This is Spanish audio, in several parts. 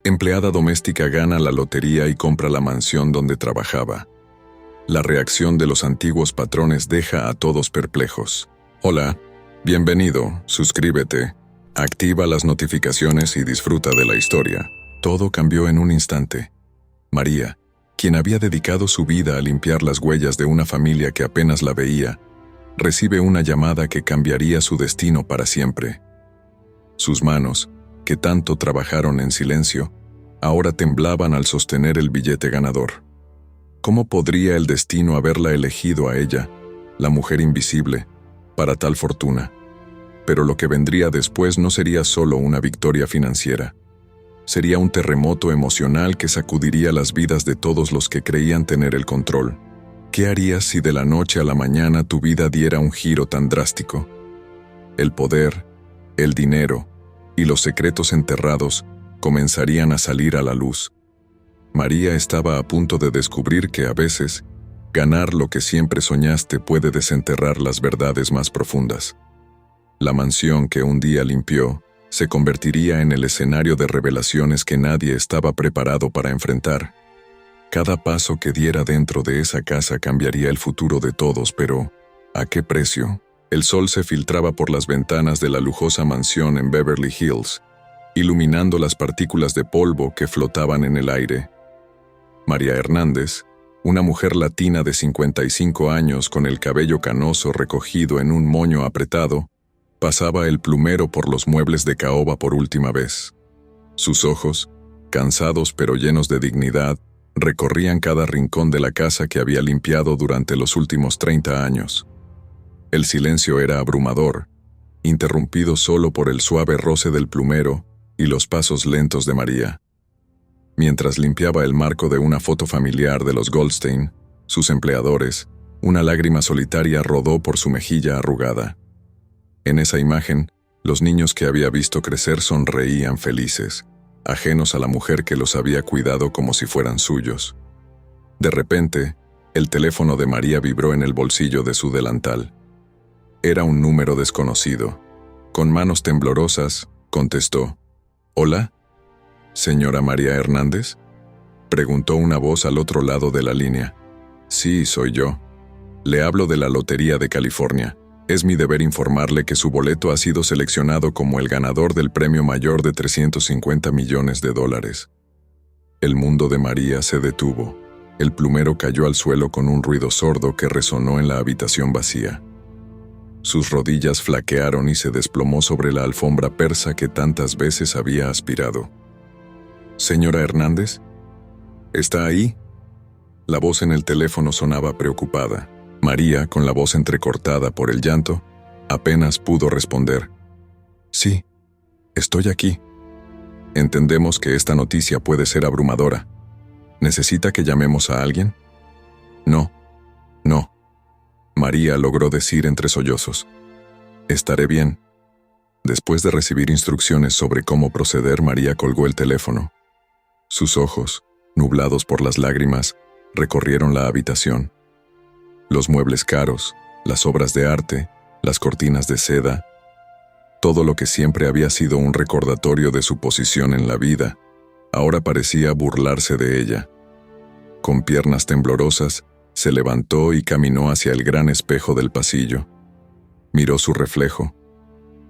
Empleada doméstica gana la lotería y compra la mansión donde trabajaba. La reacción de los antiguos patrones deja a todos perplejos. Hola, bienvenido, suscríbete, activa las notificaciones y disfruta de la historia. Todo cambió en un instante. María, quien había dedicado su vida a limpiar las huellas de una familia que apenas la veía, recibe una llamada que cambiaría su destino para siempre. Sus manos, que tanto trabajaron en silencio, ahora temblaban al sostener el billete ganador. ¿Cómo podría el destino haberla elegido a ella, la mujer invisible, para tal fortuna? Pero lo que vendría después no sería solo una victoria financiera. Sería un terremoto emocional que sacudiría las vidas de todos los que creían tener el control. ¿Qué harías si de la noche a la mañana tu vida diera un giro tan drástico? El poder, el dinero y los secretos enterrados comenzarían a salir a la luz. María estaba a punto de descubrir que a veces, ganar lo que siempre soñaste puede desenterrar las verdades más profundas. La mansión que un día limpió se convertiría en el escenario de revelaciones que nadie estaba preparado para enfrentar. Cada paso que diera dentro de esa casa cambiaría el futuro de todos, pero ¿a qué precio? El sol se filtraba por las ventanas de la lujosa mansión en Beverly Hills, iluminando las partículas de polvo que flotaban en el aire. María Hernández, una mujer latina de 55 años con el cabello canoso recogido en un moño apretado, pasaba el plumero por los muebles de caoba por última vez. Sus ojos, cansados pero llenos de dignidad, recorrían cada rincón de la casa que había limpiado durante los últimos 30 años. El silencio era abrumador, interrumpido solo por el suave roce del plumero y los pasos lentos de María. Mientras limpiaba el marco de una foto familiar de los Goldstein, sus empleadores, una lágrima solitaria rodó por su mejilla arrugada. En esa imagen, los niños que había visto crecer sonreían felices, ajenos a la mujer que los había cuidado como si fueran suyos. De repente, el teléfono de María vibró en el bolsillo de su delantal. Era un número desconocido. Con manos temblorosas, contestó. «¿Hola? ¿Señora María Hernández?», preguntó una voz al otro lado de la línea. «Sí, soy yo. Le hablo de la Lotería de California. Es mi deber informarle que su boleto ha sido seleccionado como el ganador del premio mayor de $350 millones. El mundo de María se detuvo. El plumero cayó al suelo con un ruido sordo que resonó en la habitación vacía. Sus rodillas flaquearon y se desplomó sobre la alfombra persa que tantas veces había aspirado. «¿Señora Hernández? ¿Está ahí?». La voz en el teléfono sonaba preocupada. María, con la voz entrecortada por el llanto, apenas pudo responder. «Sí, estoy aquí. Entendemos que esta noticia puede ser abrumadora. ¿Necesita que llamemos a alguien?». «No, no», María logró decir entre sollozos. «Estaré bien». Después de recibir instrucciones sobre cómo proceder, María colgó el teléfono. Sus ojos, nublados por las lágrimas, recorrieron la habitación. Los muebles caros, las obras de arte, las cortinas de seda, todo lo que siempre había sido un recordatorio de su posición en la vida, ahora parecía burlarse de ella. Con piernas temblorosas, se levantó y caminó hacia el gran espejo del pasillo. Miró su reflejo,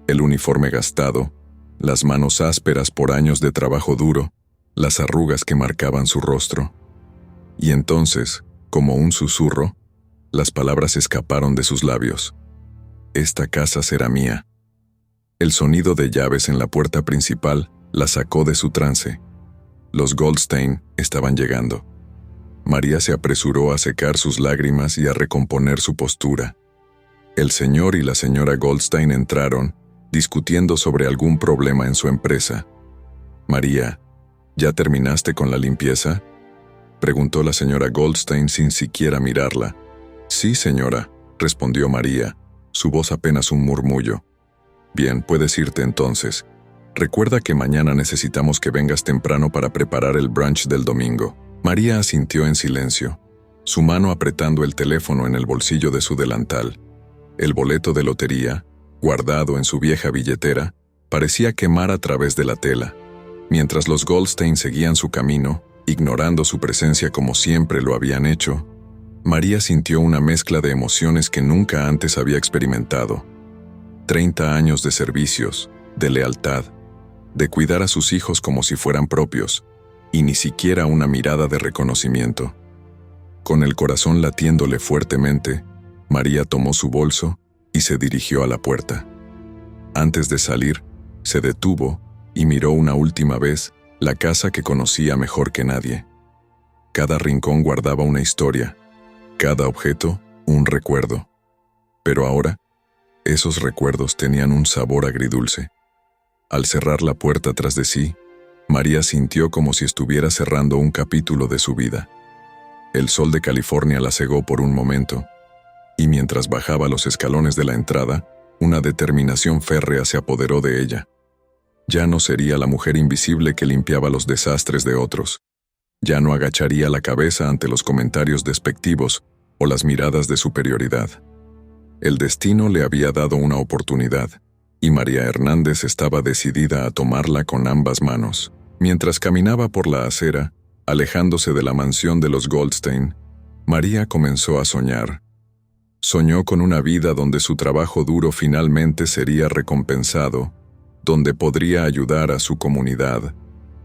el uniforme gastado, las manos ásperas por años de trabajo duro, las arrugas que marcaban su rostro. Y entonces, como un susurro, las palabras escaparon de sus labios. «Esta casa será mía». El sonido de llaves en la puerta principal la sacó de su trance. Los Goldstein estaban llegando. María se apresuró a secar sus lágrimas y a recomponer su postura. El señor y la señora Goldstein entraron, discutiendo sobre algún problema en su empresa. «María, ¿ya terminaste con la limpieza?», preguntó la señora Goldstein sin siquiera mirarla. «Sí, señora», respondió María, su voz apenas un murmullo. «Bien, puedes irte entonces. Recuerda que mañana necesitamos que vengas temprano para preparar el brunch del domingo». María asintió en silencio, su mano apretando el teléfono en el bolsillo de su delantal. El boleto de lotería, guardado en su vieja billetera, parecía quemar a través de la tela. Mientras los Goldstein seguían su camino, ignorando su presencia como siempre lo habían hecho, María sintió una mezcla de emociones que nunca antes había experimentado. 30 años de servicios, de lealtad, de cuidar a sus hijos como si fueran propios, y ni siquiera una mirada de reconocimiento. Con el corazón latiéndole fuertemente, María tomó su bolso y se dirigió a la puerta. Antes de salir, se detuvo y miró una última vez la casa que conocía mejor que nadie. Cada rincón guardaba una historia, cada objeto un recuerdo. Pero ahora, esos recuerdos tenían un sabor agridulce. Al cerrar la puerta tras de sí, María sintió como si estuviera cerrando un capítulo de su vida. El sol de California la cegó por un momento, y mientras bajaba los escalones de la entrada, una determinación férrea se apoderó de ella. Ya no sería la mujer invisible que limpiaba los desastres de otros. Ya no agacharía la cabeza ante los comentarios despectivos o las miradas de superioridad. El destino le había dado una oportunidad, y María Hernández estaba decidida a tomarla con ambas manos. Mientras caminaba por la acera, alejándose de la mansión de los Goldstein, María comenzó a soñar. Soñó con una vida donde su trabajo duro finalmente sería recompensado, donde podría ayudar a su comunidad,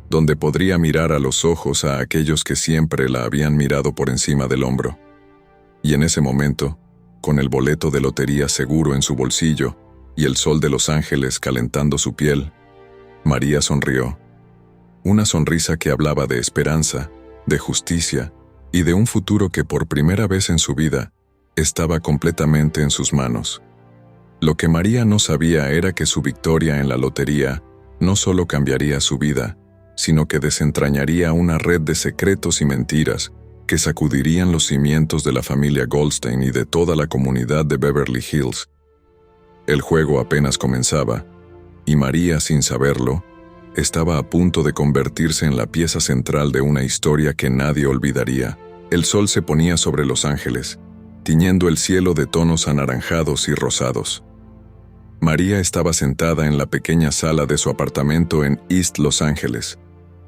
donde podría mirar a los ojos a aquellos que siempre la habían mirado por encima del hombro. Y en ese momento, con el boleto de lotería seguro en su bolsillo y el sol de Los Ángeles calentando su piel, María sonrió. Una sonrisa que hablaba de esperanza, de justicia y de un futuro que por primera vez en su vida estaba completamente en sus manos. Lo que María no sabía era que su victoria en la lotería no solo cambiaría su vida, sino que desentrañaría una red de secretos y mentiras que sacudirían los cimientos de la familia Goldstein y de toda la comunidad de Beverly Hills. El juego apenas comenzaba, y María, sin saberlo, estaba a punto de convertirse en la pieza central de una historia que nadie olvidaría. El sol se ponía sobre Los Ángeles, tiñendo el cielo de tonos anaranjados y rosados. María estaba sentada en la pequeña sala de su apartamento en East Los Ángeles,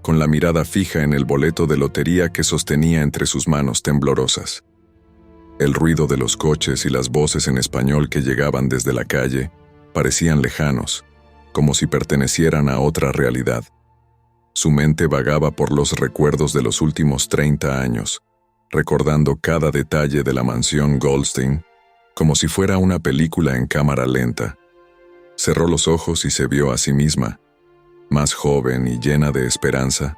con la mirada fija en el boleto de lotería que sostenía entre sus manos temblorosas. El ruido de los coches y las voces en español que llegaban desde la calle parecían lejanos, como si pertenecieran a otra realidad. Su mente vagaba por los recuerdos de los últimos 30 años, recordando cada detalle de la mansión Goldstein, como si fuera una película en cámara lenta. Cerró los ojos y se vio a sí misma, más joven y llena de esperanza,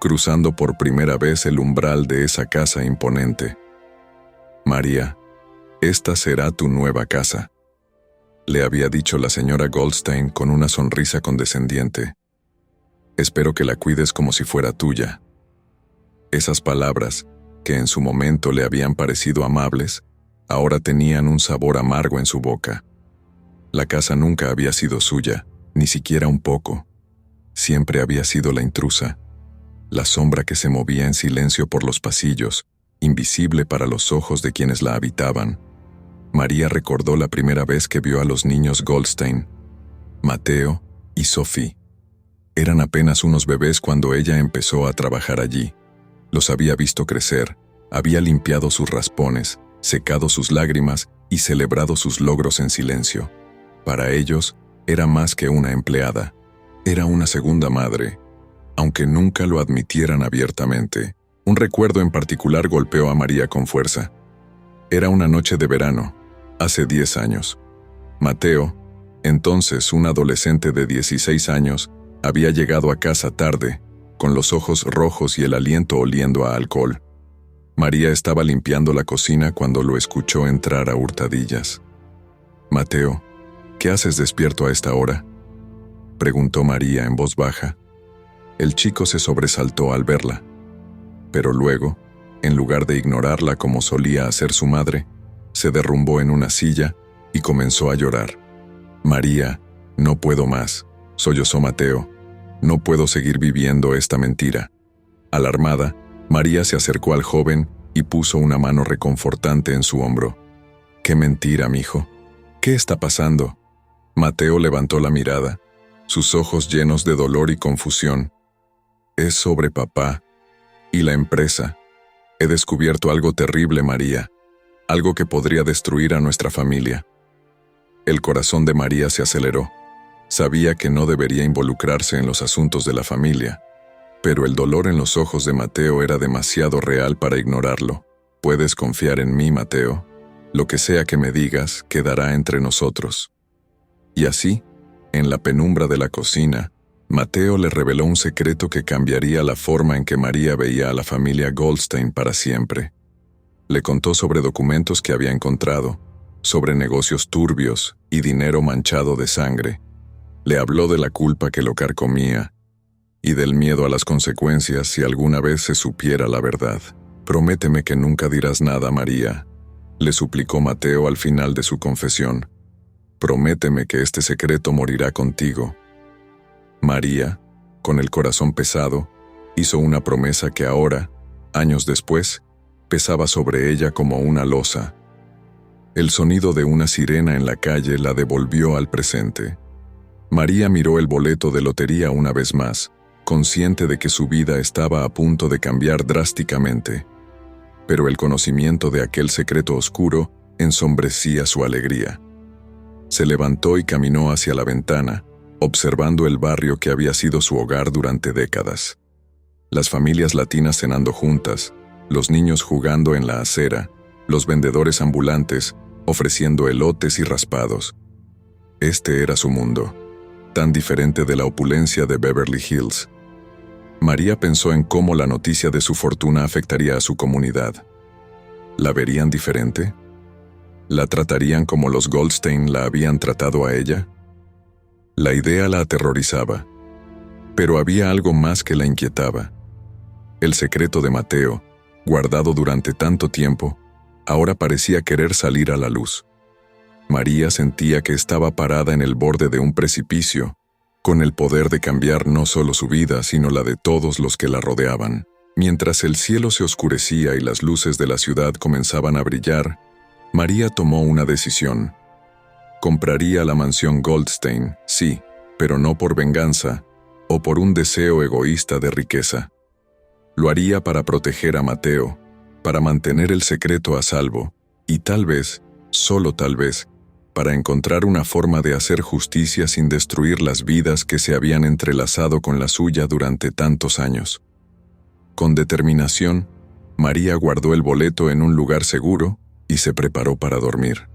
cruzando por primera vez el umbral de esa casa imponente. María, esta será tu nueva casa, le había dicho la señora Goldstein con una sonrisa condescendiente. Espero que la cuides como si fuera tuya. Esas palabras, que en su momento le habían parecido amables, ahora tenían un sabor amargo en su boca. La casa nunca había sido suya, ni siquiera un poco. Siempre había sido la intrusa, la sombra que se movía en silencio por los pasillos, invisible para los ojos de quienes la habitaban. María recordó la primera vez que vio a los niños Goldstein, Mateo y Sophie. Eran apenas unos bebés cuando ella empezó a trabajar allí. Los había visto crecer, había limpiado sus raspones, secado sus lágrimas y celebrado sus logros en silencio. Para ellos, era más que una empleada. Era una segunda madre, aunque nunca lo admitieran abiertamente. Un recuerdo en particular golpeó a María con fuerza. Era una noche de verano, hace 10 años. Mateo, entonces un adolescente de 16 años, había llegado a casa tarde, con los ojos rojos y el aliento oliendo a alcohol. María estaba limpiando la cocina cuando lo escuchó entrar a hurtadillas. «Mateo, ¿qué haces despierto a esta hora?», preguntó María en voz baja. El chico se sobresaltó al verla, pero luego, en lugar de ignorarla como solía hacer su madre, se derrumbó en una silla y comenzó a llorar. «María, no puedo más», sollozó Mateo. «No puedo seguir viviendo esta mentira». Alarmada, María se acercó al joven y puso una mano reconfortante en su hombro. «¿Qué mentira, mijo? ¿Qué está pasando?». Mateo levantó la mirada, sus ojos llenos de dolor y confusión. Es sobre papá y la empresa. He descubierto algo terrible, María, algo que podría destruir a nuestra familia. El corazón de María se aceleró. Sabía que no debería involucrarse en los asuntos de la familia, pero el dolor en los ojos de Mateo era demasiado real para ignorarlo. Puedes confiar en mí, Mateo. Lo que sea que me digas, quedará entre nosotros. Y así, en la penumbra de la cocina, Mateo le reveló un secreto que cambiaría la forma en que María veía a la familia Goldstein para siempre. Le contó sobre documentos que había encontrado, sobre negocios turbios y dinero manchado de sangre. Le habló de la culpa que lo carcomía y del miedo a las consecuencias si alguna vez se supiera la verdad. «Prométeme que nunca dirás nada, María», le suplicó Mateo al final de su confesión. «Prométeme que este secreto morirá contigo». María, con el corazón pesado, hizo una promesa que ahora, años después, pesaba sobre ella como una losa. El sonido de una sirena en la calle la devolvió al presente. María miró el boleto de lotería una vez más, consciente de que su vida estaba a punto de cambiar drásticamente. Pero el conocimiento de aquel secreto oscuro ensombrecía su alegría. Se levantó y caminó hacia la ventana, observando el barrio que había sido su hogar durante décadas. Las familias latinas cenando juntas, los niños jugando en la acera, los vendedores ambulantes ofreciendo elotes y raspados. Este era su mundo, tan diferente de la opulencia de Beverly Hills. María pensó en cómo la noticia de su fortuna afectaría a su comunidad. ¿La verían diferente? ¿La tratarían como los Goldstein la habían tratado a ella? La idea la aterrorizaba, pero había algo más que la inquietaba. El secreto de Mateo, guardado durante tanto tiempo, ahora parecía querer salir a la luz. María sentía que estaba parada en el borde de un precipicio, con el poder de cambiar no solo su vida, sino la de todos los que la rodeaban. Mientras el cielo se oscurecía y las luces de la ciudad comenzaban a brillar, María tomó una decisión. Compraría la mansión Goldstein, sí, pero no por venganza o por un deseo egoísta de riqueza. Lo haría para proteger a Mateo, para mantener el secreto a salvo y tal vez, solo tal vez, para encontrar una forma de hacer justicia sin destruir las vidas que se habían entrelazado con la suya durante tantos años. Con determinación, María guardó el boleto en un lugar seguro y se preparó para dormir.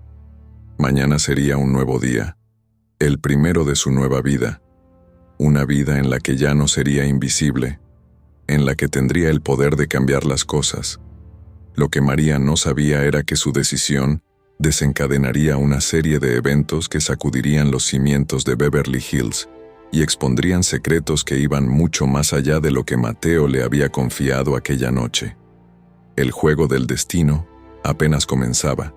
Mañana sería un nuevo día, el primero de su nueva vida, una vida en la que ya no sería invisible, en la que tendría el poder de cambiar las cosas. Lo que María no sabía era que su decisión desencadenaría una serie de eventos que sacudirían los cimientos de Beverly Hills y expondrían secretos que iban mucho más allá de lo que Mateo le había confiado aquella noche. El juego del destino apenas comenzaba,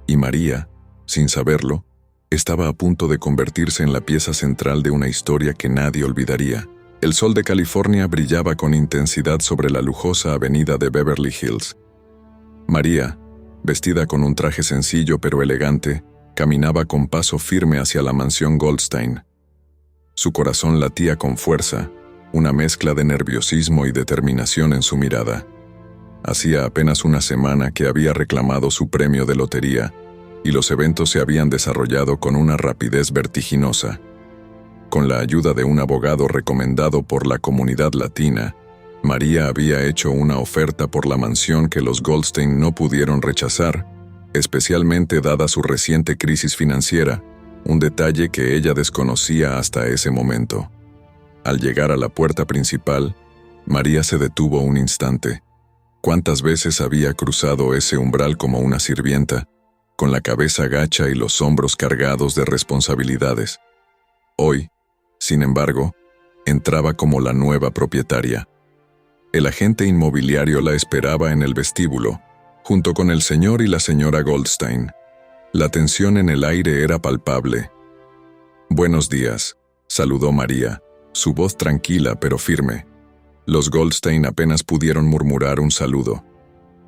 y María, sin saberlo, estaba a punto de convertirse en la pieza central de una historia que nadie olvidaría. El sol de California brillaba con intensidad sobre la lujosa avenida de Beverly Hills. María, vestida con un traje sencillo pero elegante, caminaba con paso firme hacia la mansión Goldstein. Su corazón latía con fuerza, una mezcla de nerviosismo y determinación en su mirada. Hacía apenas una semana que había reclamado su premio de lotería, y los eventos se habían desarrollado con una rapidez vertiginosa. Con la ayuda de un abogado recomendado por la comunidad latina, María había hecho una oferta por la mansión que los Goldstein no pudieron rechazar, especialmente dada su reciente crisis financiera, un detalle que ella desconocía hasta ese momento. Al llegar a la puerta principal, María se detuvo un instante. ¿Cuántas veces había cruzado ese umbral como una sirvienta, con la cabeza gacha y los hombros cargados de responsabilidades? Hoy, sin embargo, entraba como la nueva propietaria. El agente inmobiliario la esperaba en el vestíbulo, junto con el señor y la señora Goldstein. La tensión en el aire era palpable. «Buenos días», saludó María, su voz tranquila pero firme. Los Goldstein apenas pudieron murmurar un saludo.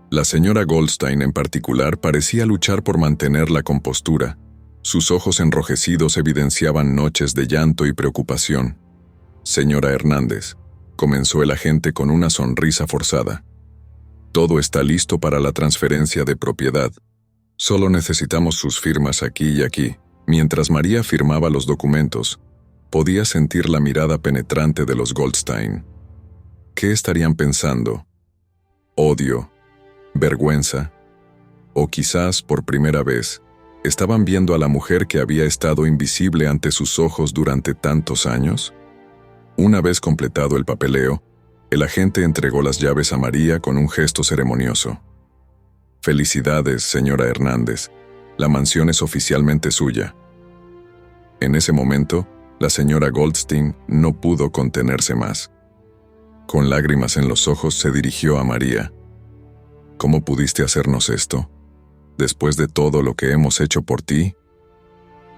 La señora Goldstein en particular parecía luchar por mantener la compostura. Sus ojos enrojecidos evidenciaban noches de llanto y preocupación. «Señora Hernández», comenzó el agente con una sonrisa forzada. Todo está listo para la transferencia de propiedad. Solo necesitamos sus firmas aquí y aquí. Mientras María firmaba los documentos, podía sentir la mirada penetrante de los Goldstein. ¿Qué estarían pensando? ¿Odio? ¿Vergüenza? O quizás, por primera vez, estaban viendo a la mujer que había estado invisible ante sus ojos durante tantos años? Una vez completado el papeleo, el agente entregó las llaves a María con un gesto ceremonioso. «Felicidades, señora Hernández. La mansión es oficialmente suya». En ese momento, la señora Goldstein no pudo contenerse más. Con lágrimas en los ojos se dirigió a María. «¿Cómo pudiste hacernos esto? Después de todo lo que hemos hecho por ti».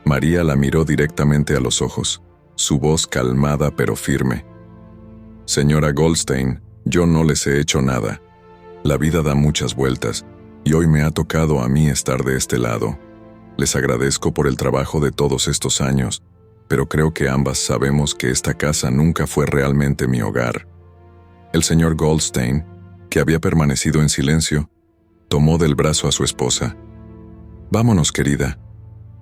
María la miró directamente a los ojos, su voz calmada pero firme. «Señora Goldstein, yo no les he hecho nada. La vida da muchas vueltas, y hoy me ha tocado a mí estar de este lado. Les agradezco por el trabajo de todos estos años, pero creo que ambas sabemos que esta casa nunca fue realmente mi hogar». El señor Goldstein, que había permanecido en silencio, tomó del brazo a su esposa. «Vámonos, querida.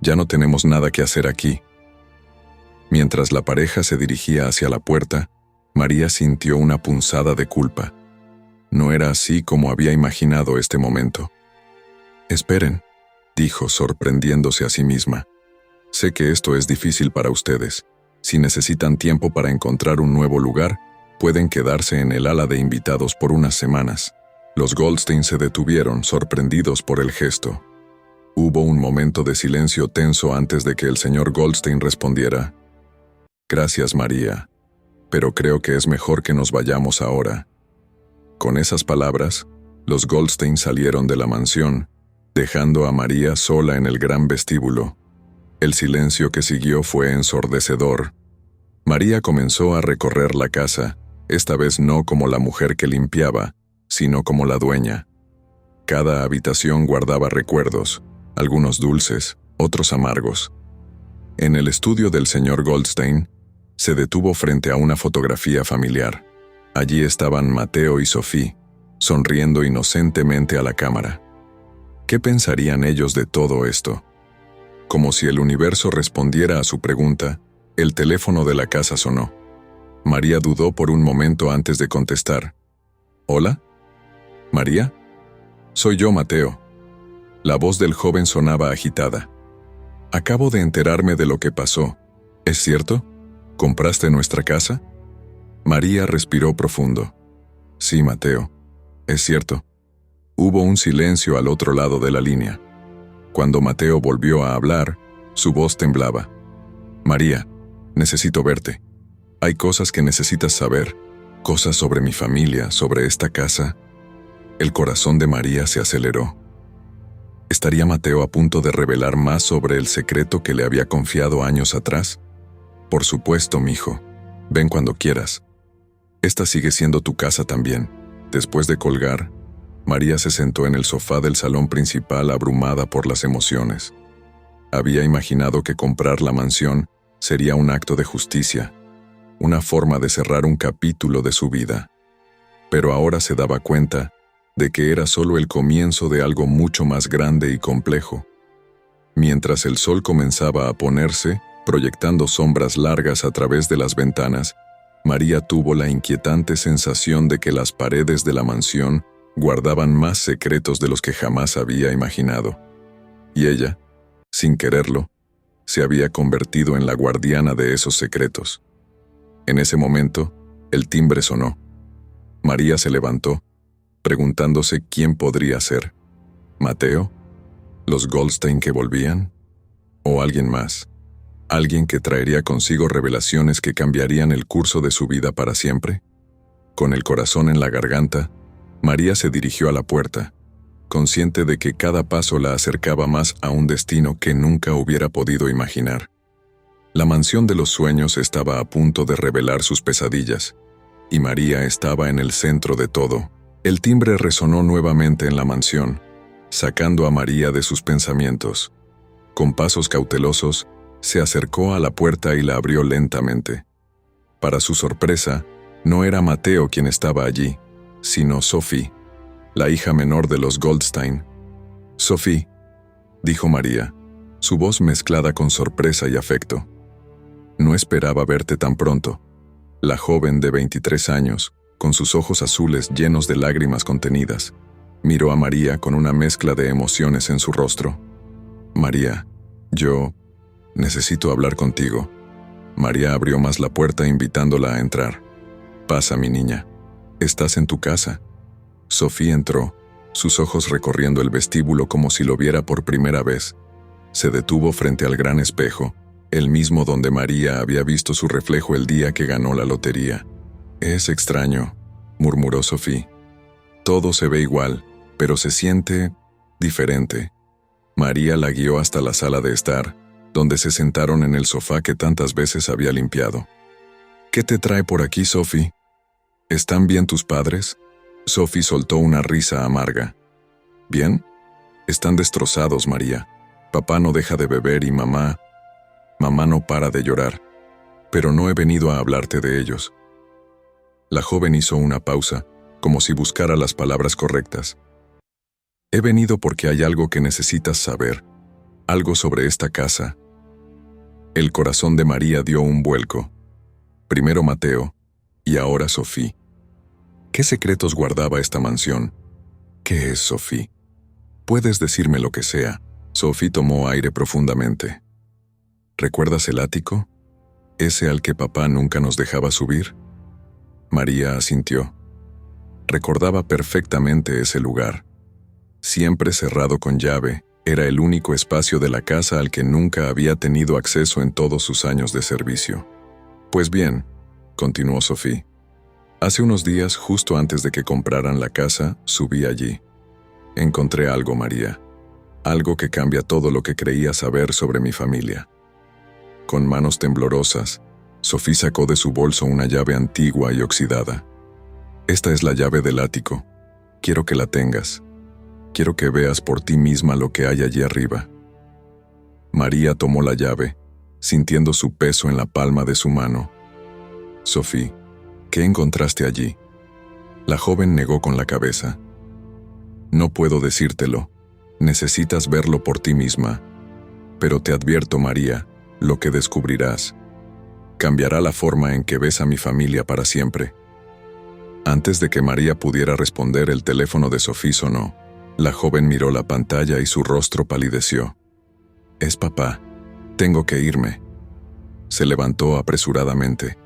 Ya no tenemos nada que hacer aquí». Mientras la pareja se dirigía hacia la puerta, María sintió una punzada de culpa. No era así como había imaginado este momento. «Esperen», dijo, sorprendiéndose a sí misma. «Sé que esto es difícil para ustedes. Si necesitan tiempo para encontrar un nuevo lugar, pueden quedarse en el ala de invitados por unas semanas». Los Goldstein se detuvieron, sorprendidos por el gesto. Hubo un momento de silencio tenso antes de que el señor Goldstein respondiera. «Gracias, María, pero creo que es mejor que nos vayamos ahora». Con esas palabras, los Goldstein salieron de la mansión, dejando a María sola en el gran vestíbulo. El silencio que siguió fue ensordecedor. María comenzó a recorrer la casa, esta vez no como la mujer que limpiaba, sino como la dueña. Cada habitación guardaba recuerdos, algunos dulces, otros amargos. En el estudio del señor Goldstein, se detuvo frente a una fotografía familiar. Allí estaban Mateo y Sophie, sonriendo inocentemente a la cámara. ¿Qué pensarían ellos de todo esto? Como si el universo respondiera a su pregunta, el teléfono de la casa sonó. María dudó por un momento antes de contestar. «¿Hola? ¿María?» «Soy yo, Mateo». La voz del joven sonaba agitada. «Acabo de enterarme de lo que pasó. ¿Es cierto? ¿Compraste nuestra casa?» María respiró profundo. «Sí, Mateo. Es cierto». Hubo un silencio al otro lado de la línea. Cuando Mateo volvió a hablar, su voz temblaba. «María, necesito verte. Hay cosas que necesitas saber, cosas sobre mi familia, sobre esta casa». El corazón de María se aceleró. ¿Estaría Mateo a punto de revelar más sobre el secreto que le había confiado años atrás? «Por supuesto, mijo. Ven cuando quieras. Esta sigue siendo tu casa también». Después de colgar, María se sentó en el sofá del salón principal abrumada por las emociones. Había imaginado que comprar la mansión sería un acto de justicia, una forma de cerrar un capítulo de su vida. Pero ahora se daba cuenta de que era solo el comienzo de algo mucho más grande y complejo. Mientras el sol comenzaba a ponerse, proyectando sombras largas a través de las ventanas, María tuvo la inquietante sensación de que las paredes de la mansión guardaban más secretos de los que jamás había imaginado. Y ella, sin quererlo, se había convertido en la guardiana de esos secretos. En ese momento, el timbre sonó. María se levantó, preguntándose quién podría ser. ¿Mateo? ¿Los Goldstein que volvían? ¿O alguien más? ¿Alguien que traería consigo revelaciones que cambiarían el curso de su vida para siempre? Con el corazón en la garganta, María se dirigió a la puerta, consciente de que cada paso la acercaba más a un destino que nunca hubiera podido imaginar. La mansión de los sueños estaba a punto de revelar sus pesadillas, y María estaba en el centro de todo. El timbre resonó nuevamente en la mansión, sacando a María de sus pensamientos. Con pasos cautelosos, se acercó a la puerta y la abrió lentamente. Para su sorpresa, No era Mateo quien estaba allí, sino Sophie, la hija menor de los Goldstein. «Sophie», dijo María, su voz mezclada con sorpresa y afecto. «No esperaba verte tan pronto». La joven de 23 años, con sus ojos azules llenos de lágrimas contenidas, miró a María con una mezcla de emociones en su rostro. «María, yo necesito hablar contigo». María abrió más la puerta invitándola a entrar. «Pasa, mi niña. Estás en tu casa». Sophie entró, sus ojos recorriendo el vestíbulo como si lo viera por primera vez. Se detuvo frente al gran espejo, el mismo donde María había visto su reflejo el día que ganó la lotería. «Es extraño», murmuró Sophie. «Todo se ve igual, pero se siente diferente». María la guió hasta la sala de estar, donde se sentaron en el sofá que tantas veces había limpiado. «¿Qué te trae por aquí, Sophie? ¿Están bien tus padres?» Sophie soltó una risa amarga. «¿Bien? Están destrozados, María. Papá no deja de beber y mamá no para de llorar. Pero no he venido a hablarte de ellos». La joven hizo una pausa, como si buscara las palabras correctas. «He venido porque hay algo que necesitas saber, algo sobre esta casa». El corazón de María dio un vuelco. Primero Mateo, y ahora Sophie. ¿Qué secretos guardaba esta mansión? ¿Qué es Sophie? Puedes decirme lo que sea. Sophie tomó aire profundamente. ¿Recuerdas el ático? ¿Ese al que papá nunca nos dejaba subir? María asintió. Recordaba perfectamente ese lugar. Siempre cerrado con llave, era el único espacio de la casa al que nunca había tenido acceso en todos sus años de servicio. «Pues bien», continuó Sophie, «hace unos días, justo antes de que compraran la casa, subí allí. Encontré algo, María. Algo que cambia todo lo que creía saber sobre mi familia». Con manos temblorosas, Sophie sacó de su bolso una llave antigua y oxidada. «Esta es la llave del ático. Quiero que la tengas. Quiero que veas por ti misma lo que hay allí arriba». María tomó la llave, sintiendo su peso en la palma de su mano. «Sophie, ¿qué encontraste allí?» La joven negó con la cabeza. «No puedo decírtelo. Necesitas verlo por ti misma. Pero te advierto, María, lo que descubrirás cambiará la forma en que ves a mi familia para siempre». Antes de que María pudiera responder, el teléfono de Sophie sonó. La joven miró la pantalla y su rostro palideció. «Es papá. Tengo que irme». Se levantó apresuradamente.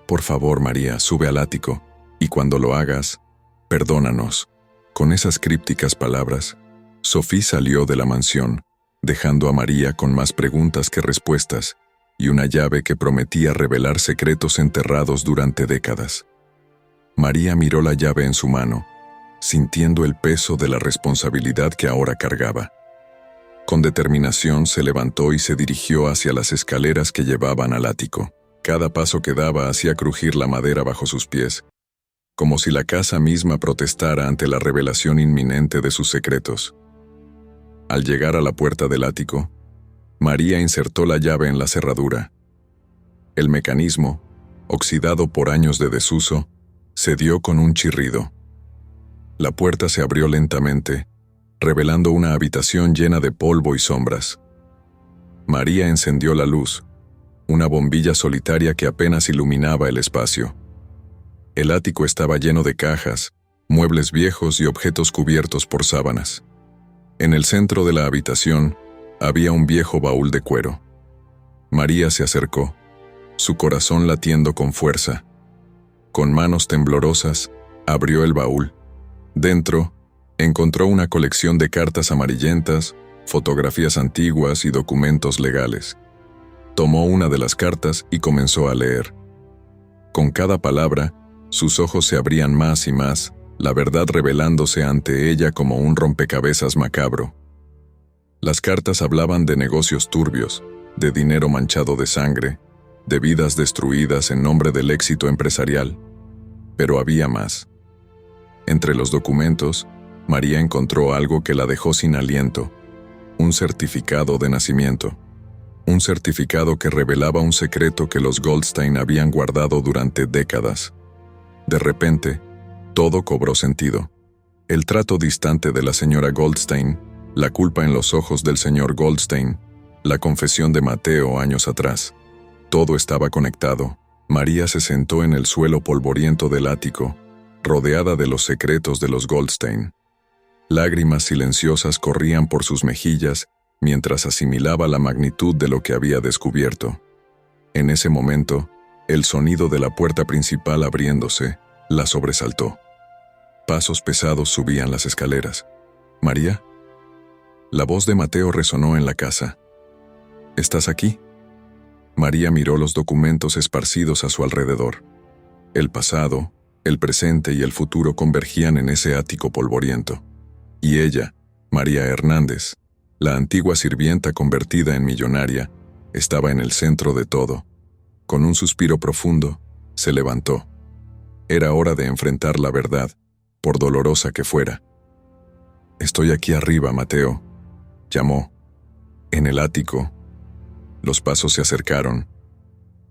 «Por favor, María, sube al ático, y cuando lo hagas, perdónanos». Con esas crípticas palabras, Sophie salió de la mansión, dejando a María con más preguntas que respuestas, y una llave que prometía revelar secretos enterrados durante décadas. María miró la llave en su mano, sintiendo el peso de la responsabilidad que ahora cargaba. Con determinación se levantó y se dirigió hacia las escaleras que llevaban al ático. Cada paso que daba hacía crujir la madera bajo sus pies, como si la casa misma protestara ante la revelación inminente de sus secretos. Al llegar a la puerta del ático, María insertó la llave en la cerradura. El mecanismo, oxidado por años de desuso, cedió con un chirrido. La puerta se abrió lentamente, revelando una habitación llena de polvo y sombras. María encendió la luz, una bombilla solitaria que apenas iluminaba el espacio. El ático estaba lleno de cajas, muebles viejos y objetos cubiertos por sábanas. En el centro de la habitación había un viejo baúl de cuero. María se acercó, su corazón latiendo con fuerza. Con manos temblorosas, abrió el baúl. Dentro, encontró una colección de cartas amarillentas, fotografías antiguas y documentos legales. Tomó una de las cartas y comenzó a leer. Con cada palabra, sus ojos se abrían más y más, la verdad revelándose ante ella como un rompecabezas macabro. Las cartas hablaban de negocios turbios, de dinero manchado de sangre, de vidas destruidas en nombre del éxito empresarial. Pero había más. Entre los documentos, María encontró algo que la dejó sin aliento: un certificado de nacimiento. Un certificado que revelaba un secreto que los Goldstein habían guardado durante décadas. De repente, todo cobró sentido. El trato distante de la señora Goldstein, la culpa en los ojos del señor Goldstein, la confesión de Mateo años atrás. Todo estaba conectado. María se sentó en el suelo polvoriento del ático, rodeada de los secretos de los Goldstein. Lágrimas silenciosas corrían por sus mejillas mientras asimilaba la magnitud de lo que había descubierto. En ese momento, el sonido de la puerta principal abriéndose la sobresaltó. Pasos pesados subían las escaleras. «¿María?» La voz de Mateo resonó en la casa. «¿Estás aquí?» María miró los documentos esparcidos a su alrededor. El pasado, el presente y el futuro convergían en ese ático polvoriento. Y ella, María Hernández, la antigua sirvienta convertida en millonaria, estaba en el centro de todo. Con un suspiro profundo, se levantó. Era hora de enfrentar la verdad, por dolorosa que fuera. «Estoy aquí arriba, Mateo», llamó. En el ático. Los pasos se acercaron.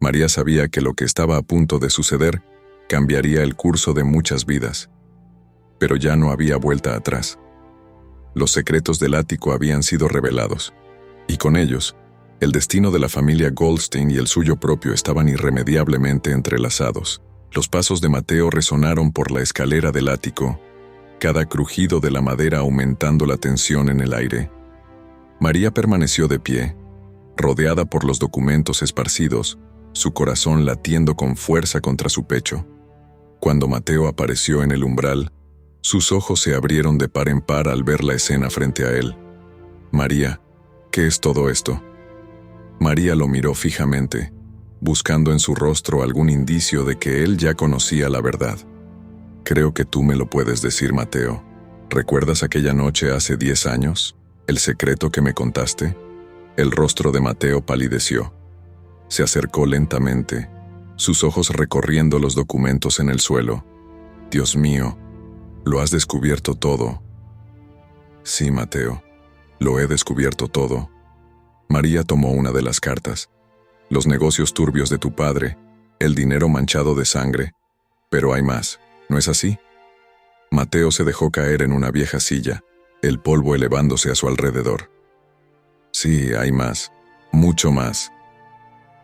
María sabía que lo que estaba a punto de suceder cambiaría el curso de muchas vidas. Pero ya no había vuelta atrás. Los secretos del ático habían sido revelados, y con ellos, el destino de la familia Goldstein y el suyo propio estaban irremediablemente entrelazados. Los pasos de Mateo resonaron por la escalera del ático, cada crujido de la madera aumentando la tensión en el aire. María permaneció de pie, rodeada por los documentos esparcidos, su corazón latiendo con fuerza contra su pecho. Cuando Mateo apareció en el umbral, sus ojos se abrieron de par en par al ver la escena frente a él. «María, ¿qué es todo esto?» María lo miró fijamente, buscando en su rostro algún indicio de que él ya conocía la verdad. «Creo que tú me lo puedes decir, Mateo. ¿Recuerdas aquella noche hace 10 años? ¿El secreto que me contaste?» El rostro de Mateo palideció. Se acercó lentamente, sus ojos recorriendo los documentos en el suelo. «Dios mío, ¿lo has descubierto todo?» «Sí, Mateo, lo he descubierto todo». María tomó una de las cartas. «Los negocios turbios de tu padre, el dinero manchado de sangre. Pero hay más, ¿no es así?» Mateo se dejó caer en una vieja silla, el polvo elevándose a su alrededor. «Sí, hay más, mucho más».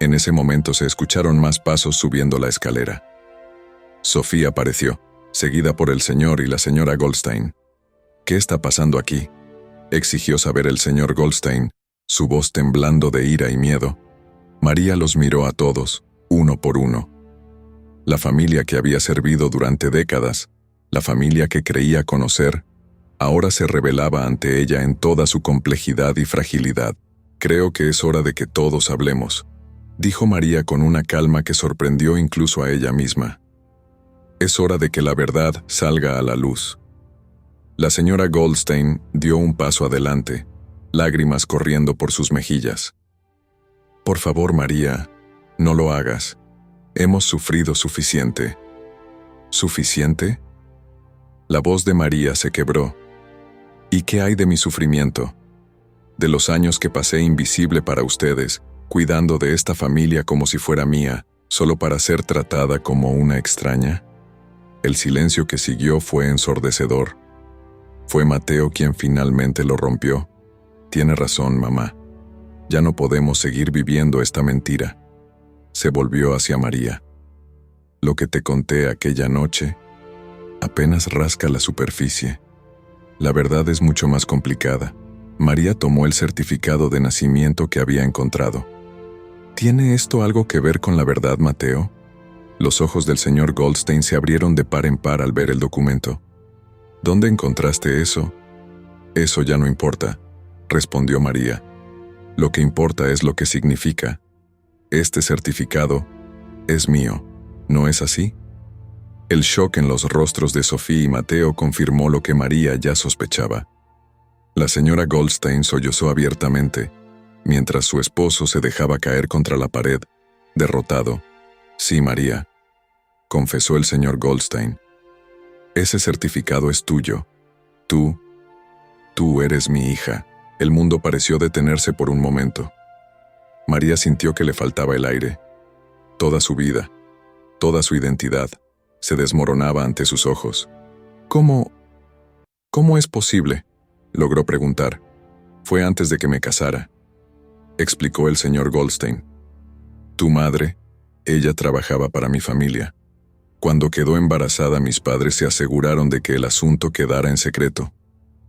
En ese momento se escucharon más pasos subiendo la escalera. Sofía apareció, seguida por el señor y la señora Goldstein. «¿Qué está pasando aquí?», exigió saber el señor Goldstein, su voz temblando de ira y miedo. María los miró a todos, uno por uno. La familia que había servido durante décadas, la familia que creía conocer, ahora se revelaba ante ella en toda su complejidad y fragilidad. «Creo que es hora de que todos hablemos», dijo María con una calma que sorprendió incluso a ella misma. «Es hora de que la verdad salga a la luz». La señora Goldstein dio un paso adelante, lágrimas corriendo por sus mejillas. «Por favor, María, no lo hagas. Hemos sufrido suficiente». «¿Suficiente?» La voz de María se quebró. «¿Y qué hay de mi sufrimiento? De los años que pasé invisible para ustedes, cuidando de esta familia como si fuera mía, solo para ser tratada como una extraña?» El silencio que siguió fue ensordecedor. Fue Mateo quien finalmente lo rompió. «Tiene razón, mamá. Ya no podemos seguir viviendo esta mentira». Se volvió hacia María. «Lo que te conté aquella noche apenas rasca la superficie. La verdad es mucho más complicada». María tomó el certificado de nacimiento que había encontrado. «¿Tiene esto algo que ver con la verdad, Mateo?» Los ojos del señor Goldstein se abrieron de par en par al ver el documento. «¿Dónde encontraste eso?» «Eso ya no importa», respondió María. «Lo que importa es lo que significa. Este certificado es mío, ¿no es así?» El shock en los rostros de Sofía y Mateo confirmó lo que María ya sospechaba. La señora Goldstein sollozó abiertamente, mientras su esposo se dejaba caer contra la pared, derrotado. «Sí, María», confesó el señor Goldstein. «Ese certificado es tuyo. Tú eres mi hija». El mundo pareció detenerse por un momento. María sintió que le faltaba el aire. Toda su vida, toda su identidad, se desmoronaba ante sus ojos. ¿Cómo es posible?, logró preguntar. Fue antes de que me casara, explicó el señor Goldstein. Tu madre, ella trabajaba para mi familia. Cuando quedó embarazada, mis padres se aseguraron de que el asunto quedara en secreto.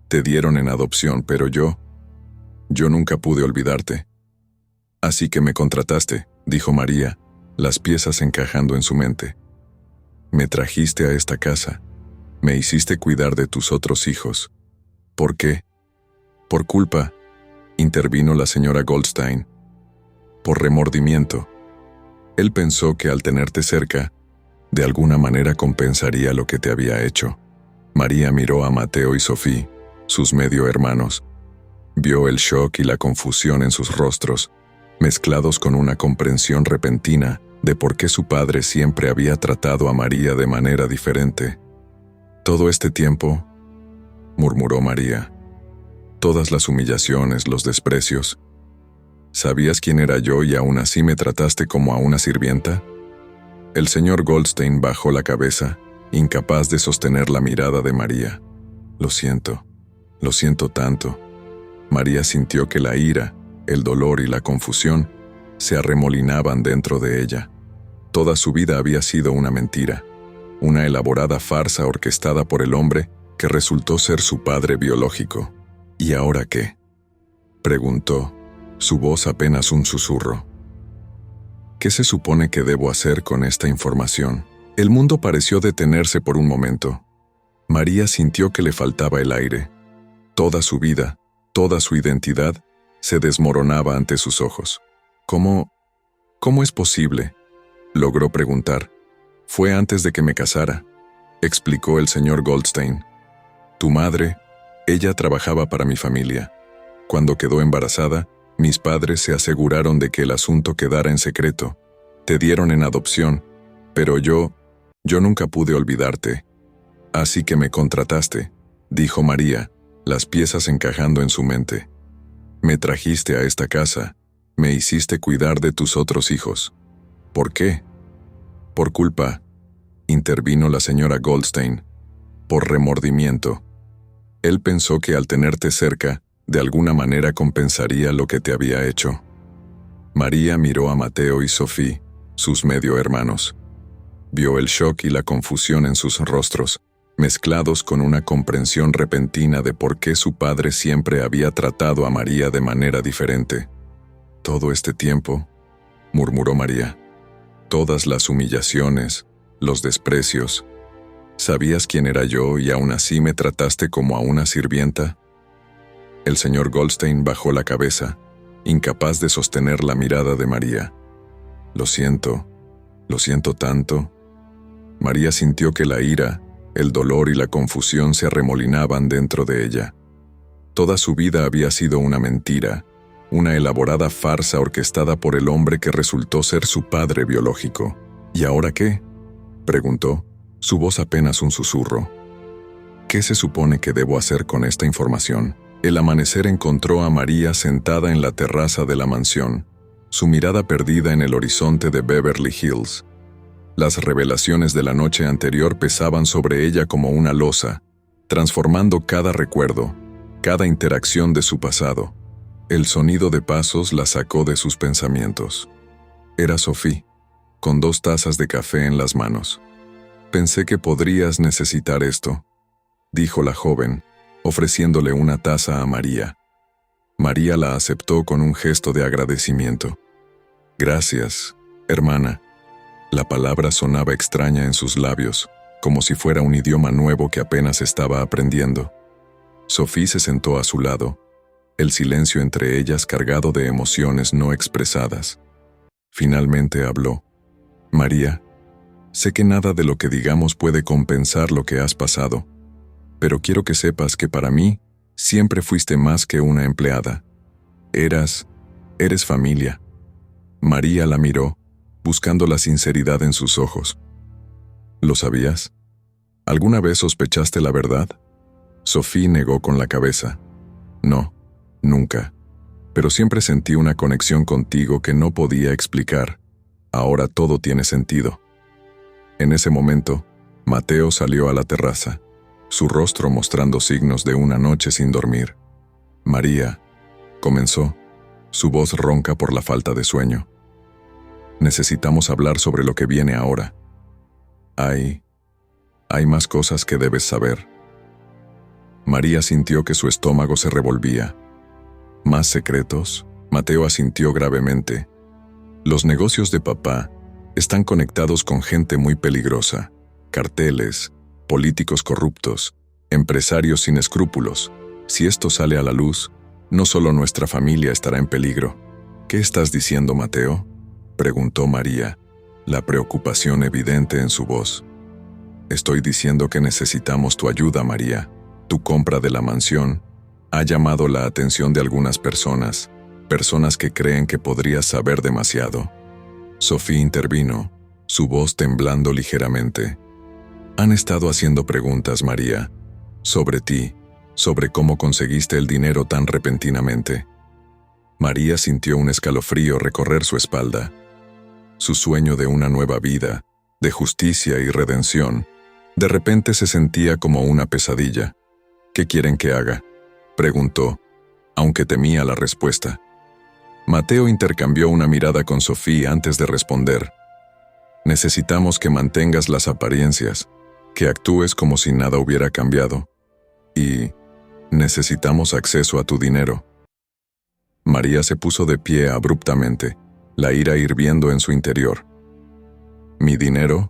Te dieron en adopción, pero yo nunca pude olvidarte. Así que me contrataste, dijo María, las piezas encajando en su mente. Me trajiste a esta casa. Me hiciste cuidar de tus otros hijos. ¿Por qué? Por culpa, intervino la señora Goldstein. Por remordimiento. Él pensó que al tenerte cerca, de alguna manera compensaría lo que te había hecho. María miró a Mateo y Sophie, sus medio hermanos. Vio el shock y la confusión en sus rostros, mezclados con una comprensión repentina de por qué su padre siempre había tratado a María de manera diferente. Todo este tiempo, murmuró María, todas las humillaciones, los desprecios. ¿Sabías quién era yo y aún así me trataste como a una sirvienta? El señor Goldstein bajó la cabeza, incapaz de sostener la mirada de María. Lo siento tanto. María sintió que la ira, el dolor y la confusión se arremolinaban dentro de ella. Toda su vida había sido una mentira, una elaborada farsa orquestada por el hombre que resultó ser su padre biológico. ¿Y ahora qué?, preguntó, su voz apenas un susurro. ¿Qué se supone que debo hacer con esta información? El mundo pareció detenerse por un momento. María sintió que le faltaba el aire. Toda su vida, toda su identidad, se desmoronaba ante sus ojos. ¿Cómo es posible?, logró preguntar. Fue antes de que me casara, explicó el señor Goldstein. Tu madre, ella trabajaba para mi familia. Cuando quedó embarazada, mis padres se aseguraron de que el asunto quedara en secreto. Te dieron en adopción, pero yo nunca pude olvidarte. Así que me contrataste, dijo María, las piezas encajando en su mente. Me trajiste a esta casa, me hiciste cuidar de tus otros hijos. ¿Por qué? Por culpa, intervino la señora Goldstein. Por remordimiento. Él pensó que al tenerte cerca, de alguna manera compensaría lo que te había hecho. María miró a Mateo y Sophie, sus medio hermanos. Vio el shock y la confusión en sus rostros, mezclados con una comprensión repentina de por qué su padre siempre había tratado a María de manera diferente. Todo este tiempo, murmuró María, todas las humillaciones, los desprecios. ¿Sabías quién era yo y aún así me trataste como a una sirvienta? El señor Goldstein bajó la cabeza, incapaz de sostener la mirada de María. Lo siento tanto. María sintió que la ira, el dolor y la confusión se arremolinaban dentro de ella. Toda su vida había sido una mentira, una elaborada farsa orquestada por el hombre que resultó ser su padre biológico. ¿Y ahora qué?, preguntó, su voz apenas un susurro. ¿Qué se supone que debo hacer con esta información? El amanecer encontró a María sentada en la terraza de la mansión, su mirada perdida en el horizonte de Beverly Hills. Las revelaciones de la noche anterior pesaban sobre ella como una losa, transformando cada recuerdo, cada interacción de su pasado. El sonido de pasos la sacó de sus pensamientos. Era Sophie, con 2 tazas de café en las manos. Pensé que podrías necesitar esto, dijo la joven, ofreciéndole una taza a María. María la aceptó con un gesto de agradecimiento. Gracias, hermana. La palabra sonaba extraña en sus labios, como si fuera un idioma nuevo que apenas estaba aprendiendo. Sophie se sentó a su lado, el silencio entre ellas cargado de emociones no expresadas. Finalmente habló. María, sé que nada de lo que digamos puede compensar lo que has pasado, pero quiero que sepas que para mí siempre fuiste más que una empleada. Eres familia. María la miró, buscando la sinceridad en sus ojos. ¿Lo sabías? ¿Alguna vez sospechaste la verdad? Sophie negó con la cabeza. No, nunca. Pero siempre sentí una conexión contigo que no podía explicar. Ahora todo tiene sentido. En ese momento, Mateo salió a la terraza, su rostro mostrando signos de una noche sin dormir. María, comenzó, su voz ronca por la falta de sueño. Necesitamos hablar sobre lo que viene ahora. Hay más cosas que debes saber. María sintió que su estómago se revolvía. ¿Más secretos? Mateo asintió gravemente. Los negocios de papá están conectados con gente muy peligrosa, carteles, políticos corruptos, empresarios sin escrúpulos. Si esto sale a la luz, no solo nuestra familia estará en peligro. ¿Qué estás diciendo, Mateo?, preguntó María, la preocupación evidente en su voz. Estoy diciendo que necesitamos tu ayuda, María. Tu compra de la mansión ha llamado la atención de algunas personas que creen que podrías saber demasiado. Sofía intervino, su voz temblando ligeramente. Han estado haciendo preguntas, María, sobre ti, sobre cómo conseguiste el dinero tan repentinamente. María sintió un escalofrío recorrer su espalda. Su sueño de una nueva vida, de justicia y redención, de repente se sentía como una pesadilla. ¿Qué quieren que haga?, preguntó, aunque temía la respuesta. Mateo intercambió una mirada con Sofía antes de responder. Necesitamos que mantengas las apariencias, que actúes como si nada hubiera cambiado. Y necesitamos acceso a tu dinero. María se puso de pie abruptamente, la ira hirviendo en su interior. ¿Mi dinero?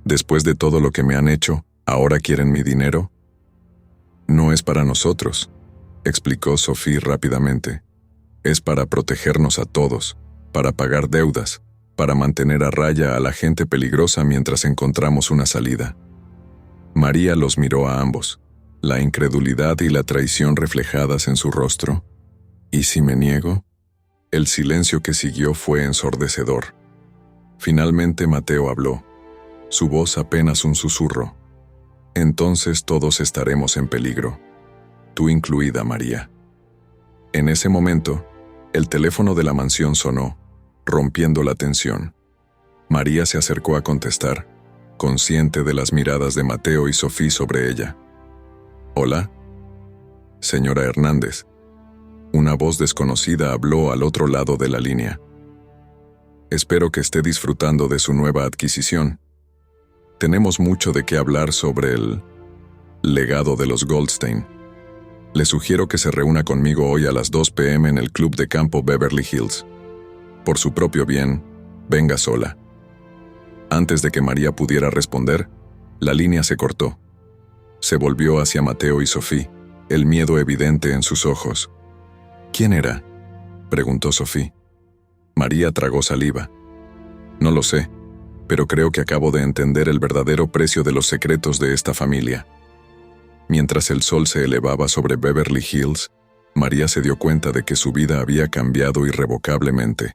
Después de todo lo que me han hecho, ¿ahora quieren mi dinero? No es para nosotros, explicó Sofía rápidamente. Es para protegernos a todos, para pagar deudas, para mantener a raya a la gente peligrosa mientras encontramos una salida. María los miró a ambos, la incredulidad y la traición reflejadas en su rostro. ¿Y si me niego? El silencio que siguió fue ensordecedor. Finalmente Mateo habló, su voz apenas un susurro. Entonces todos estaremos en peligro, tú incluida, María. En ese momento, el teléfono de la mansión sonó, rompiendo la tensión. María se acercó a contestar, consciente de las miradas de Mateo y Sofía sobre ella. «Hola, señora Hernández». Una voz desconocida habló al otro lado de la línea. «Espero que esté disfrutando de su nueva adquisición. Tenemos mucho de qué hablar sobre el legado de los Goldstein. Le sugiero que se reúna conmigo hoy a las 2 p.m. en el Club de Campo Beverly Hills. Por su propio bien, venga sola». Antes de que María pudiera responder, la línea se cortó. Se volvió hacia Mateo y Sofía, el miedo evidente en sus ojos. «¿Quién era?», preguntó Sofía. María tragó saliva. «No lo sé, pero creo que acabo de entender el verdadero precio de los secretos de esta familia». Mientras el sol se elevaba sobre Beverly Hills, María se dio cuenta de que su vida había cambiado irrevocablemente.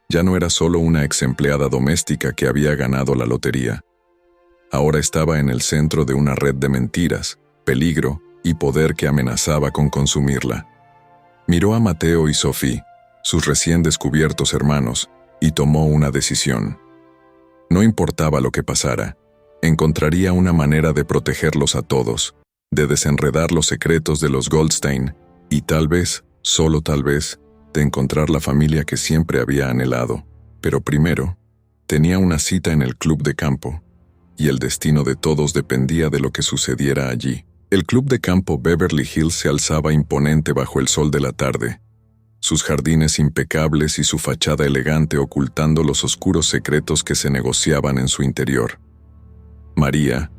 Ya no era solo una ex empleada doméstica que había ganado la lotería. Ahora estaba en el centro de una red de mentiras, peligro y poder que amenazaba con consumirla. Miró a Mateo y Sofía, sus recién descubiertos hermanos, y tomó una decisión. No importaba lo que pasara, encontraría una manera de protegerlos a todos, de desenredar los secretos de los Goldstein, y tal vez, solo tal vez, de encontrar la familia que siempre había anhelado. Pero primero, tenía una cita en el club de campo, y el destino de todos dependía de lo que sucediera allí. El club de campo Beverly Hills se alzaba imponente bajo el sol de la tarde, sus jardines impecables y su fachada elegante ocultando los oscuros secretos que se negociaban en su interior. María,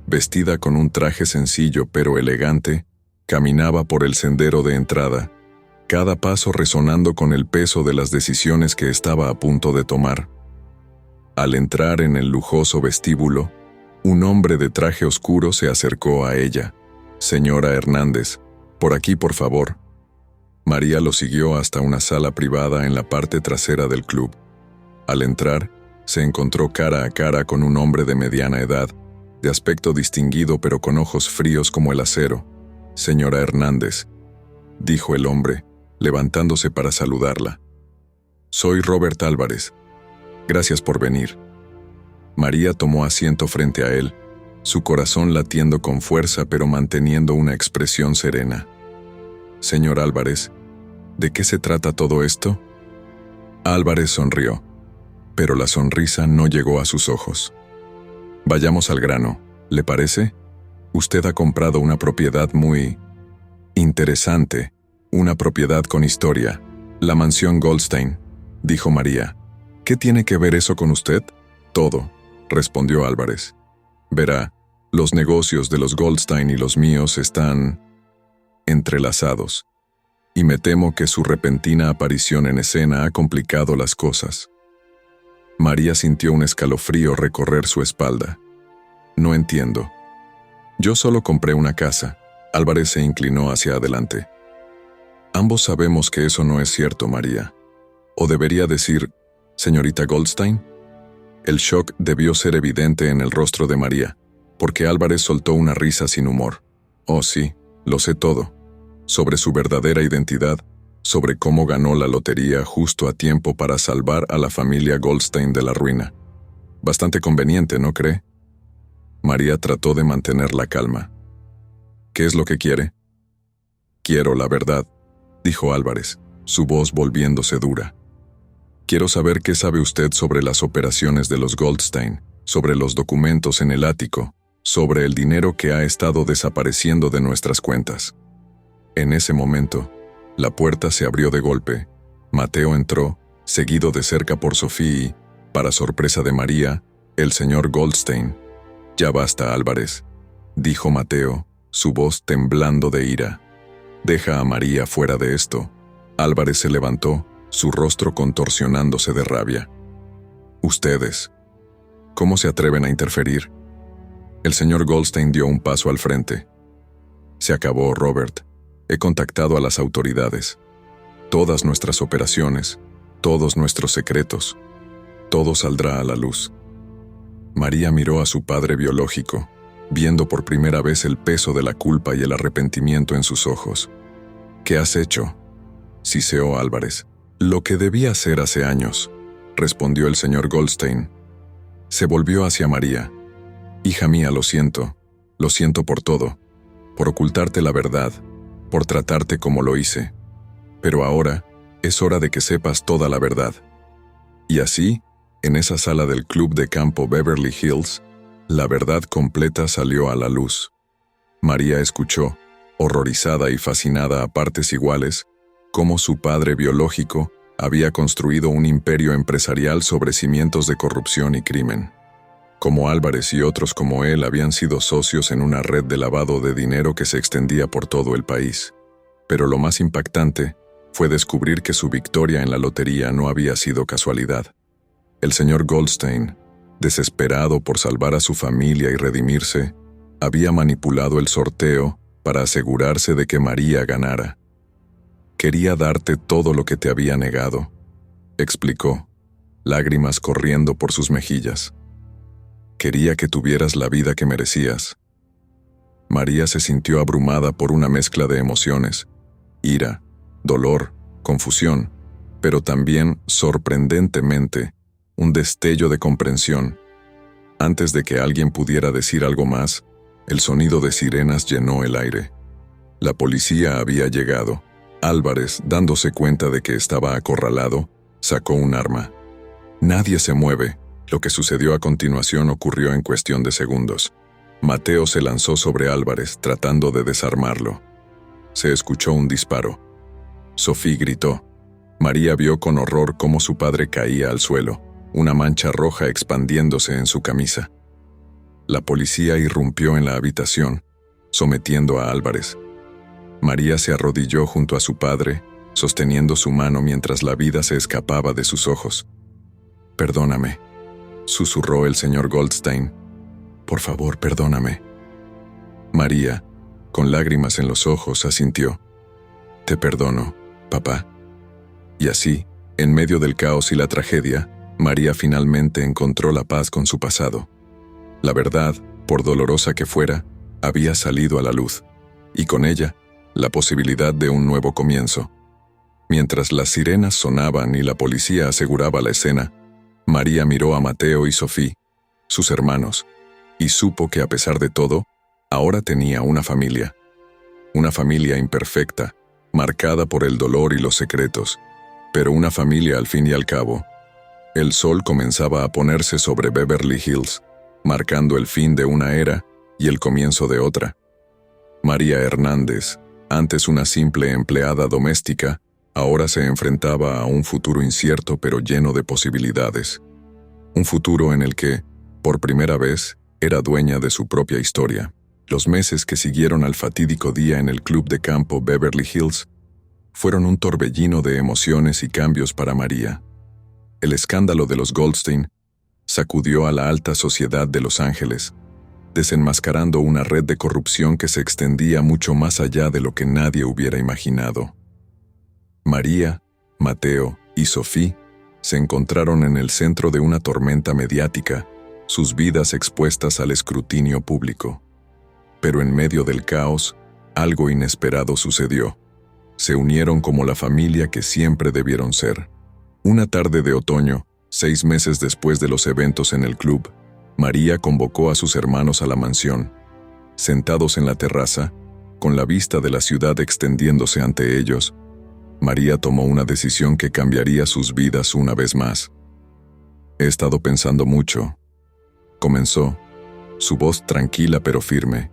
vestida con un traje sencillo pero elegante, caminaba por el sendero de entrada, cada paso resonando con el peso de las decisiones que estaba a punto de tomar. Al entrar en el lujoso vestíbulo, un hombre de traje oscuro se acercó a ella. «Señora Hernández, por aquí, por favor». María lo siguió hasta una sala privada en la parte trasera del club. Al entrar, se encontró cara a cara con un hombre de mediana edad, de aspecto distinguido pero con ojos fríos como el acero. «Señora Hernández», dijo el hombre, levantándose para saludarla. «Soy Robert Álvarez. Gracias por venir». María tomó asiento frente a él, su corazón latiendo con fuerza pero manteniendo una expresión serena. «Señor Álvarez, ¿de qué se trata todo esto?» Álvarez sonrió, pero la sonrisa no llegó a sus ojos. «Vayamos al grano, ¿le parece? Usted ha comprado una propiedad muy interesante, una propiedad con historia, la mansión Goldstein», dijo María. «¿Qué tiene que ver eso con usted?» «Todo», respondió Álvarez. «Verá, los negocios de los Goldstein y los míos están entrelazados, y me temo que su repentina aparición en escena ha complicado las cosas». María sintió un escalofrío recorrer su espalda. «No entiendo». «Yo solo compré una casa». Álvarez se inclinó hacia adelante. «Ambos sabemos que eso no es cierto, María. O debería decir, señorita Goldstein». El shock debió ser evidente en el rostro de María, porque Álvarez soltó una risa sin humor. «Oh, sí, lo sé todo. Sobre su verdadera identidad, sobre cómo ganó la lotería justo a tiempo para salvar a la familia Goldstein de la ruina. Bastante conveniente, ¿no cree?» María trató de mantener la calma. «¿Qué es lo que quiere?» «Quiero la verdad», dijo Álvarez, su voz volviéndose dura. «Quiero saber qué sabe usted sobre las operaciones de los Goldstein, sobre los documentos en el ático, sobre el dinero que ha estado desapareciendo de nuestras cuentas». En ese momento, la puerta se abrió de golpe. Mateo entró, seguido de cerca por Sofía y, para sorpresa de María, el señor Goldstein. «Ya basta, Álvarez», dijo Mateo, su voz temblando de ira. «Deja a María fuera de esto». Álvarez se levantó, su rostro contorsionándose de rabia. «Ustedes, ¿cómo se atreven a interferir?» El señor Goldstein dio un paso al frente. «Se acabó, Robert. He contactado a las autoridades. Todas nuestras operaciones, todos nuestros secretos, todo saldrá a la luz». María miró a su padre biológico, viendo por primera vez el peso de la culpa y el arrepentimiento en sus ojos. «¿Qué has hecho?», siseó Álvarez. «Lo que debía hacer hace años», respondió el señor Goldstein. Se volvió hacia María. «Hija mía, lo siento por todo, por ocultarte la verdad, por tratarte como lo hice. Pero ahora es hora de que sepas toda la verdad». Y así, en esa sala del club de campo Beverly Hills, la verdad completa salió a la luz. María escuchó, horrorizada y fascinada a partes iguales, cómo su padre biológico había construido un imperio empresarial sobre cimientos de corrupción y crimen. Cómo Álvarez y otros como él habían sido socios en una red de lavado de dinero que se extendía por todo el país. Pero lo más impactante fue descubrir que su victoria en la lotería no había sido casualidad. El señor Goldstein, desesperado por salvar a su familia y redimirse, había manipulado el sorteo para asegurarse de que María ganara. «Quería darte todo lo que te había negado», explicó, lágrimas corriendo por sus mejillas. «Quería que tuvieras la vida que merecías». María se sintió abrumada por una mezcla de emociones: ira, dolor, confusión, pero también, sorprendentemente, un destello de comprensión. Antes de que alguien pudiera decir algo más, el sonido de sirenas llenó el aire. La policía había llegado. Álvarez, dándose cuenta de que estaba acorralado, sacó un arma. «Nadie se mueve». Lo que sucedió a continuación ocurrió en cuestión de segundos. Mateo se lanzó sobre Álvarez, tratando de desarmarlo. Se escuchó un disparo. Sofía gritó. María vio con horror cómo su padre caía al suelo, una mancha roja expandiéndose en su camisa. La policía irrumpió en la habitación, sometiendo a Álvarez. María se arrodilló junto a su padre, sosteniendo su mano mientras la vida se escapaba de sus ojos. «Perdóname», susurró el señor Goldstein. «Por favor, perdóname». María, con lágrimas en los ojos, asintió. «Te perdono, papá». Y así, en medio del caos y la tragedia, María finalmente encontró la paz con su pasado. La verdad, por dolorosa que fuera, había salido a la luz, y con ella, la posibilidad de un nuevo comienzo. Mientras las sirenas sonaban y la policía aseguraba la escena, María miró a Mateo y Sofía, sus hermanos, y supo que a pesar de todo, ahora tenía una familia imperfecta, marcada por el dolor y los secretos, pero una familia al fin y al cabo. El sol comenzaba a ponerse sobre Beverly Hills, marcando el fin de una era y el comienzo de otra. María Hernández, antes una simple empleada doméstica, ahora se enfrentaba a un futuro incierto pero lleno de posibilidades. Un futuro en el que, por primera vez, era dueña de su propia historia. Los meses que siguieron al fatídico día en el club de campo Beverly Hills fueron un torbellino de emociones y cambios para María. El escándalo de los Goldstein sacudió a la alta sociedad de Los Ángeles, desenmascarando una red de corrupción que se extendía mucho más allá de lo que nadie hubiera imaginado. María, Mateo y Sophie se encontraron en el centro de una tormenta mediática, sus vidas expuestas al escrutinio público. Pero en medio del caos, algo inesperado sucedió. Se unieron como la familia que siempre debieron ser. Una tarde de otoño, 6 meses después de los eventos en el club, María convocó a sus hermanos a la mansión. Sentados en la terraza, con la vista de la ciudad extendiéndose ante ellos, María tomó una decisión que cambiaría sus vidas una vez más. «He estado pensando mucho», comenzó, su voz tranquila pero firme,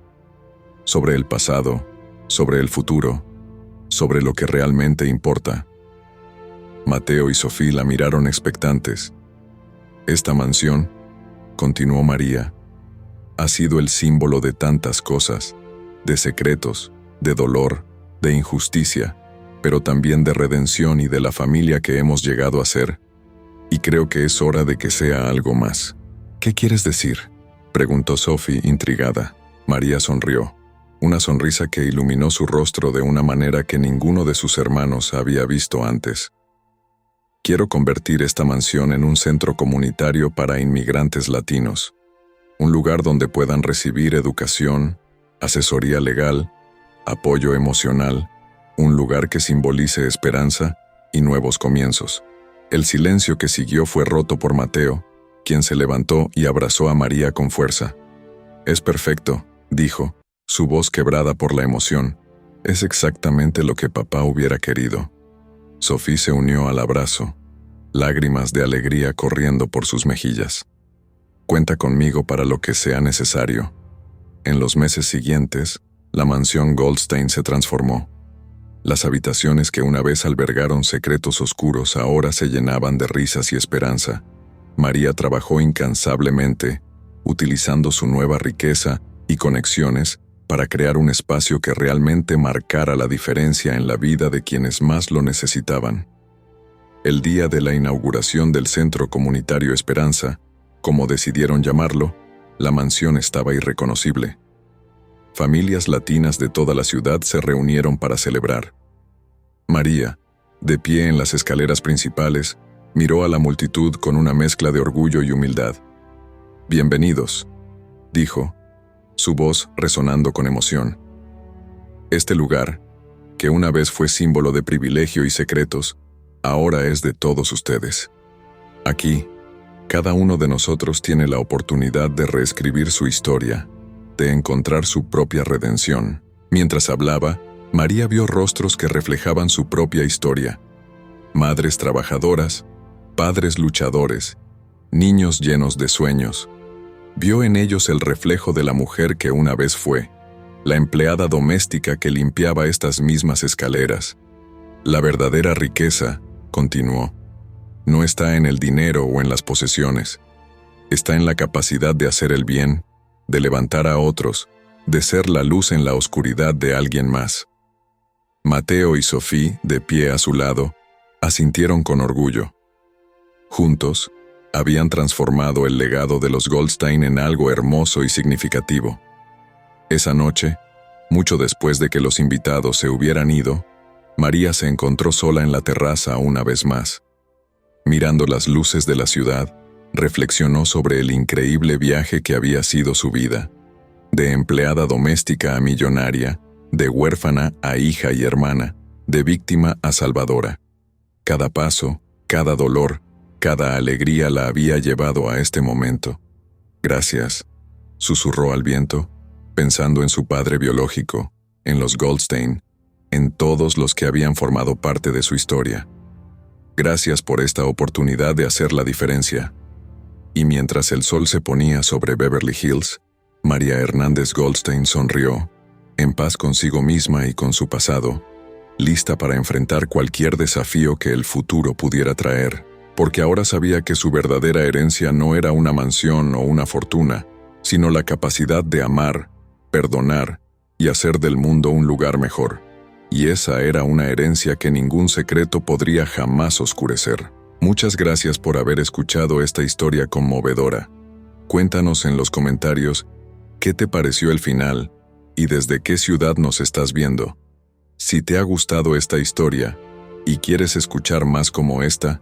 sobre el pasado, sobre el futuro, sobre lo que realmente importa. Mateo y Sophie la miraron expectantes. «Esta mansión», continuó María, «ha sido el símbolo de tantas cosas, de secretos, de dolor, de injusticia, pero también de redención y de la familia que hemos llegado a ser, y creo que es hora de que sea algo más». «¿Qué quieres decir?», preguntó Sophie, intrigada. María sonrió, una sonrisa que iluminó su rostro de una manera que ninguno de sus hermanos había visto antes. «Quiero convertir esta mansión en un centro comunitario para inmigrantes latinos, un lugar donde puedan recibir educación, asesoría legal, apoyo emocional, un lugar que simbolice esperanza y nuevos comienzos». El silencio que siguió fue roto por Mateo, quien se levantó y abrazó a María con fuerza. «Es perfecto», dijo, su voz quebrada por la emoción. «Es exactamente lo que papá hubiera querido». Sophie se unió al abrazo, lágrimas de alegría corriendo por sus mejillas. «Cuenta conmigo para lo que sea necesario». En los meses siguientes, la mansión Goldstein se transformó. Las habitaciones que una vez albergaron secretos oscuros ahora se llenaban de risas y esperanza. María trabajó incansablemente, utilizando su nueva riqueza y conexiones para crear un espacio que realmente marcara la diferencia en la vida de quienes más lo necesitaban. El día de la inauguración del Centro Comunitario Esperanza, como decidieron llamarlo, la mansión estaba irreconocible. Familias latinas de toda la ciudad se reunieron para celebrar. María, de pie en las escaleras principales, miró a la multitud con una mezcla de orgullo y humildad. «Bienvenidos», dijo, su voz resonando con emoción. «Este lugar, que una vez fue símbolo de privilegio y secretos, ahora es de todos ustedes. Aquí, cada uno de nosotros tiene la oportunidad de reescribir su historia, de encontrar su propia redención». Mientras hablaba, María vio rostros que reflejaban su propia historia. Madres trabajadoras, padres luchadores, niños llenos de sueños. Vio en ellos el reflejo de la mujer que una vez fue, la empleada doméstica que limpiaba estas mismas escaleras. «La verdadera riqueza», continuó, «no está en el dinero o en las posesiones. Está en la capacidad de hacer el bien, de levantar a otros, de ser la luz en la oscuridad de alguien más». Mateo y Sophie, de pie a su lado, asintieron con orgullo. Juntos, habían transformado el legado de los Goldstein en algo hermoso y significativo. Esa noche, mucho después de que los invitados se hubieran ido, María se encontró sola en la terraza una vez más. Mirando las luces de la ciudad, reflexionó sobre el increíble viaje que había sido su vida. De empleada doméstica a millonaria, de huérfana a hija y hermana, de víctima a salvadora. Cada paso, cada dolor, cada alegría la había llevado a este momento. «Gracias», susurró al viento, pensando en su padre biológico, en los Goldstein, en todos los que habían formado parte de su historia. Gracias por esta oportunidad de hacer la diferencia. Y mientras el sol se ponía sobre Beverly Hills, María Hernández Goldstein sonrió, en paz consigo misma y con su pasado, lista para enfrentar cualquier desafío que el futuro pudiera traer, porque ahora sabía que su verdadera herencia no era una mansión o una fortuna, sino la capacidad de amar, perdonar y hacer del mundo un lugar mejor. Y esa era una herencia que ningún secreto podría jamás oscurecer. Muchas gracias por haber escuchado esta historia conmovedora. Cuéntanos en los comentarios qué te pareció el final y desde qué ciudad nos estás viendo. Si te ha gustado esta historia y quieres escuchar más como esta,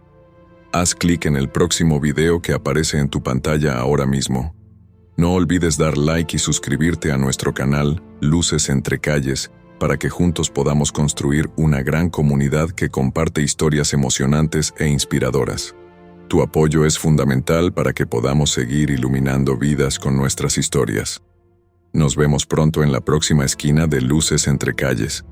haz clic en el próximo video que aparece en tu pantalla ahora mismo. No olvides dar like y suscribirte a nuestro canal Luces entre Calles para que juntos podamos construir una gran comunidad que comparte historias emocionantes e inspiradoras. Tu apoyo es fundamental para que podamos seguir iluminando vidas con nuestras historias. Nos vemos pronto en la próxima esquina de Luces entre Calles.